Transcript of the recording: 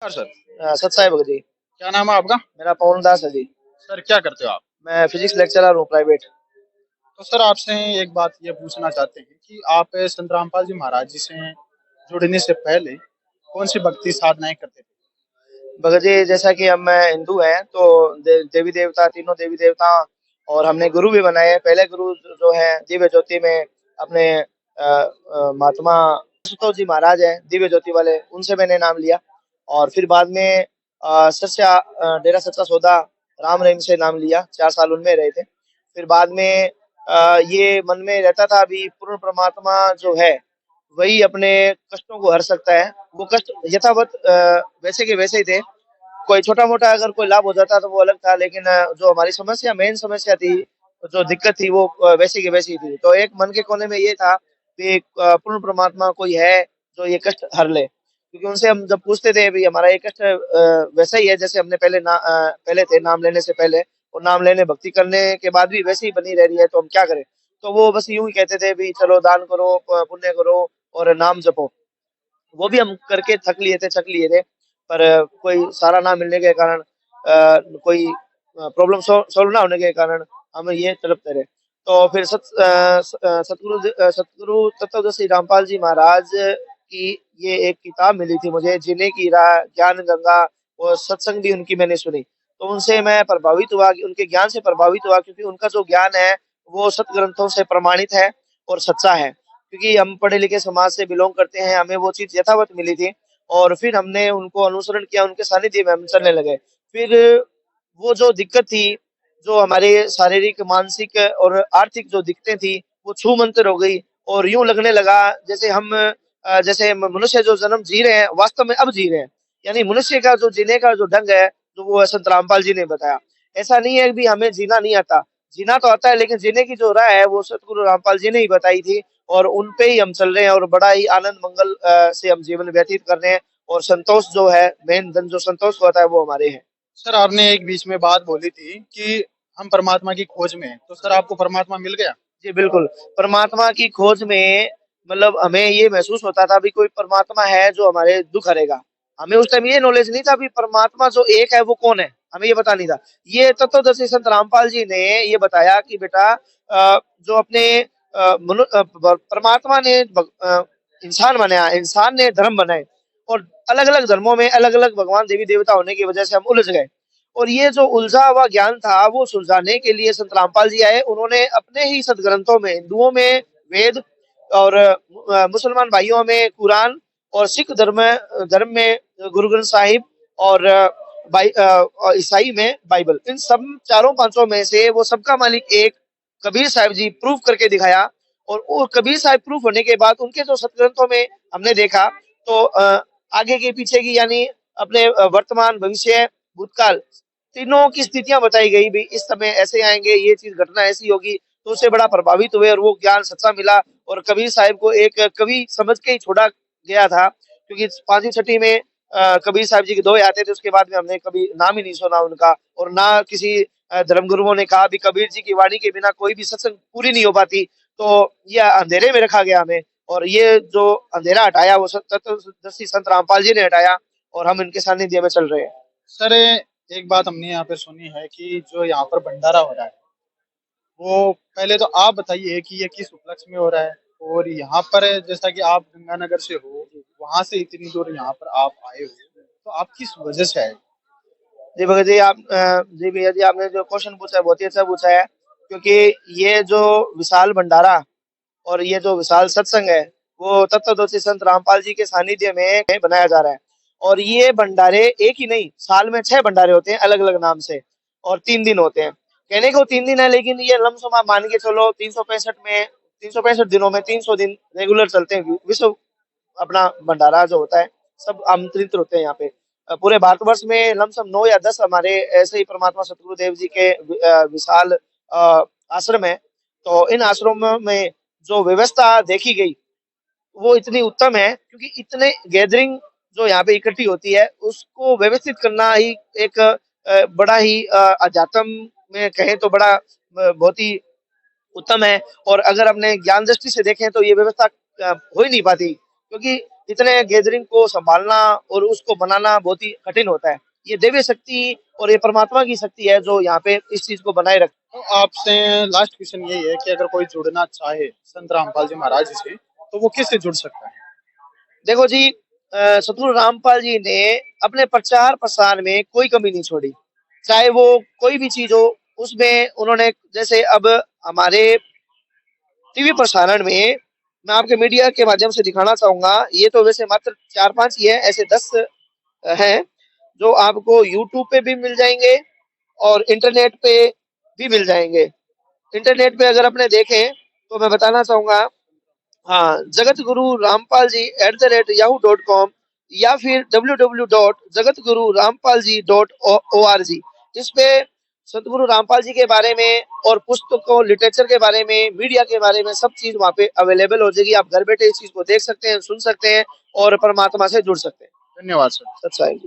नमस्कार सर। सत साहिब जी। क्या नाम है आपका? मेरा पवन दास है जी। सर क्या करते हो आप? मैं फिजिक्स लेक्चरर हूँ प्राइवेट। तो सर आपसे एक बात ये पूछना चाहते हैं कि आप संत रामपाल जी महाराज जी से जुड़ने से पहले कौन सी भक्ति साधनाएं करते थे? भगत जी, जैसा कि हम मैं हिंदू हैं तो देवी देवता, तीनों देवी देवता और हमने गुरु भी बनाए हैं। पहले गुरु जो है दिव्य ज्योति में अपने महात्मा आशुतोष जी महाराज हैं, दिव्य ज्योति वाले, उनसे मैंने नाम लिया। और फिर बाद में डेरा सच्चा सौदा राम रहीम से नाम लिया, 4 साल उनमें रहे थे। फिर बाद में ये मन में रहता था अभी पूर्ण परमात्मा जो है वही अपने कष्टों को हर सकता है। वो कष्ट यथावत वैसे के वैसे ही थे। कोई छोटा मोटा अगर कोई लाभ हो जाता तो वो अलग था, लेकिन जो हमारी समस्या, मेन समस्या थी, जो दिक्कत थी, वो वैसी की वैसी थी। तो एक मन के कोने में ये था कि पूर्ण परमात्मा कोई है जो ये कष्ट हर ले। क्योंकि उनसे हम जब पूछते थे भी हमारा ये कष्ट वैसा ही है जैसे हमने पहले थे नाम लेने से पहले, और नाम लेने भक्ति करने के बाद भी वैसी ही बनी रह रही है, तो हम क्या करें। तो वो बस यूं ही कहते थे भी चलो दान करो, पुण्य करो और नाम जपो। वो भी हम करके थक लिए थे। पर कोई सहारा ना मिलने के कारण, कोई प्रॉब्लम सॉल्व ना होने के कारण हम ये तड़पते रहे। तो फिर सतगुरु तत्वदर्शी रामपाल जी महाराज की ये एक किताब मिली थी मुझे, जीने की राह, ज्ञान गंगा, और सत्संग भी उनकी मैंने सुनी। तो उनसे मैं प्रभावित हुआ, उनके ज्ञान से प्रभावित हुआ, क्योंकि उनका जो ज्ञान है वो सत ग्रंथों से प्रमाणित है और सच्चा है। क्योंकि हम पढ़े लिखे समाज से बिलोंग करते हैं, हमें वो चीज यथावत मिली थी। और फिर हमने उनको अनुसरण किया, उनके सानिध्य में हम चलने लगे। फिर वो जो दिक्कत थी, जो हमारे शारीरिक, मानसिक और आर्थिक जो दिक्कतें थी, वो छू मंतर हो गई। और यूं लगने लगा जैसे हम जैसे मनुष्य जो जन्म जी रहे हैं वास्तव में अब जी रहे हैं। यानी मनुष्य का जो जीने का जो ढंग है, जो वो संत रामपाल जी ने बताया। ऐसा नहीं है कि हमें जीना नहीं आता, जीना तो आता है, लेकिन जीने की जो राह है वो सतगुरु रामपाल जी ने ही बताई थी। और उन पे ही हम चल रहे हैं, और बड़ा ही आनंद मंगल से हम जीवन व्यतीत कर रहे हैं। और संतोष जो है, मेन धन जो संतोष होता है, वो हमारे हैं। सर आपने एक बीच में बात बोली थी कि हम परमात्मा की खोज में हैं। तो सर आपको परमात्मा मिल गया? जी बिल्कुल। परमात्मा की खोज में मतलब हमें ये महसूस होता था भी कोई परमात्मा है जो हमारे दुख हरेगा। हमें उस टाइम ये नॉलेज नहीं था भी परमात्मा जो एक है वो कौन है, हमें ये पता नहीं था। ये तत्वदर्शी संत रामपाल जी ने ये बताया कि बेटा जो अपने परमात्मा ने इंसान बनाया, इंसान ने धर्म बनाए, और अलग अलग धर्मों में अलग अलग भगवान देवी देवता होने की वजह से हम उलझ गए। और ये जो उलझा हुआ ज्ञान था वो सुलझाने के लिए संत रामपाल जी आए। उन्होंने अपने ही सदग्रंथों में, हिंदुओं में वेद, और मुसलमान भाइयों में कुरान, और सिख धर्म में गुरु ग्रंथ साहिब, और ईसाई में बाइबल, इन सब चारों पांचों में से वो सबका मालिक एक कबीर साहब जी प्रूफ करके दिखाया। और वो कबीर साहब प्रूफ होने के बाद उनके जो सदग्रंथों में हमने देखा, तो आगे की पीछे की, यानी अपने वर्तमान, भविष्य, भूतकाल, तीनों की स्थितियां बताई गई भी, इस समय ऐसे आएंगे, ये चीज घटना ऐसी होगी। तो उससे बड़ा प्रभावित हुए और वो ज्ञान सच्चा मिला। और कबीर साहब को एक कवि समझ के ही छोड़ा गया था, क्योंकि पांचवी छठी में कबीर साहब जी के दोहे आते थे। उसके बाद में हमने कभी नाम ही नहीं सुना उनका, और ना किसी धर्मगुरुओं ने कहा भी कबीर जी की वाणी के बिना कोई भी सत्संग पूरी नहीं हो पाती। तो ये अंधेरे में रखा गया हमें, और ये जो अंधेरा हटाया वो तत्वदर्शी संत रामपाल जी ने हटाया, और हम इनके सानिध्य में चल रहे हैं। सर एक बात हमने यहाँ पे सुनी है कि जो यहाँ पर भंडारा हो रहा है, वो पहले तो आप बताइए कि ये किस उपलक्ष्य में हो रहा है। और यहाँ पर जैसा कि आप गंगानगर से हो, वहां से इतनी दूर यहाँ पर आप आए हो, तो आप किस वजह से आए? जी भगत जी, जी भैया जी, आपने जो क्वेश्चन पूछा है बहुत ही अच्छा पूछा है। क्योंकि ये जो विशाल भंडारा और ये जो विशाल सत्संग है, वो तत्वदर्शी संत रामपाल जी के सानिध्य में बनाया जा रहा है। और ये भंडारे एक ही नहीं, साल में 6 भंडारे होते हैं अलग अलग नाम से, और 3 दिन होते हैं। कहने को 3 दिन है, लेकिन ये लमसम आप मान के चलो 365 दिनों में 300 दिन रेगुलर चलते हैं। विश्व अपना भंडारा जो होता है, सब आमंत्रित होते हैं यहाँ पे। पूरे भारतवर्ष में लमसम 9 या 10 हमारे ऐसे ही परमात्मा सतगुरुदेव जी के विशाल आश्रम है। तो इन आश्रमों में जो व्यवस्था देखी गई वो इतनी उत्तम है, क्योंकि इतने गैदरिंग जो यहाँ पे इकट्ठी होती है उसको व्यवस्थित करना ही एक बड़ा ही अध्यात्म में कहें तो बड़ा बहुत ही उत्तम है। और अगर अपने ज्ञान दृष्टि से देखें तो ये व्यवस्था हो ही नहीं पाती, क्योंकि इतने गैदरिंग को संभालना और उसको बनाना बहुत ही कठिन होता है। ये दैवीय शक्ति और ये परमात्मा की शक्ति है जो यहाँ पे इस चीज को बनाए रख। तो आपसे लास्ट क्वेश्चन यही है कि अगर कोई जुड़ना चाहे संत रामपाल जी महाराज से, तो वो किससे जुड़ सकता है? देखो जी, सतगुरु रामपाल जी ने अपने प्रचार प्रसार में कोई कमी नहीं छोड़ी, चाहे वो कोई भी चीज हो उसमें उन्होंने, जैसे अब हमारे टीवी प्रसारण में मैं आपके मीडिया के माध्यम से दिखाना चाहूंगा, ये तो वैसे मात्र 4-5 ही है, ऐसे 10 हैं जो आपको यूट्यूब पे भी मिल जाएंगे और इंटरनेट पे भी मिल जाएंगे। इंटरनेट पे अगर अपने देखें तो मैं बताना चाहूंगा, हाँ, जगत गुरु रामपाल जी @yahoo.com या फिर www.jagatgururampalji.org। इस पे सतगुरु रामपाल जी के बारे में और पुस्तकों लिटरेचर के बारे में, मीडिया के बारे में सब चीज वहाँ पे अवेलेबल हो जाएगी। आप घर बैठे इस चीज को देख सकते हैं, सुन सकते हैं और परमात्मा से जुड़ सकते हैं। धन्यवाद सर। सच्चाई।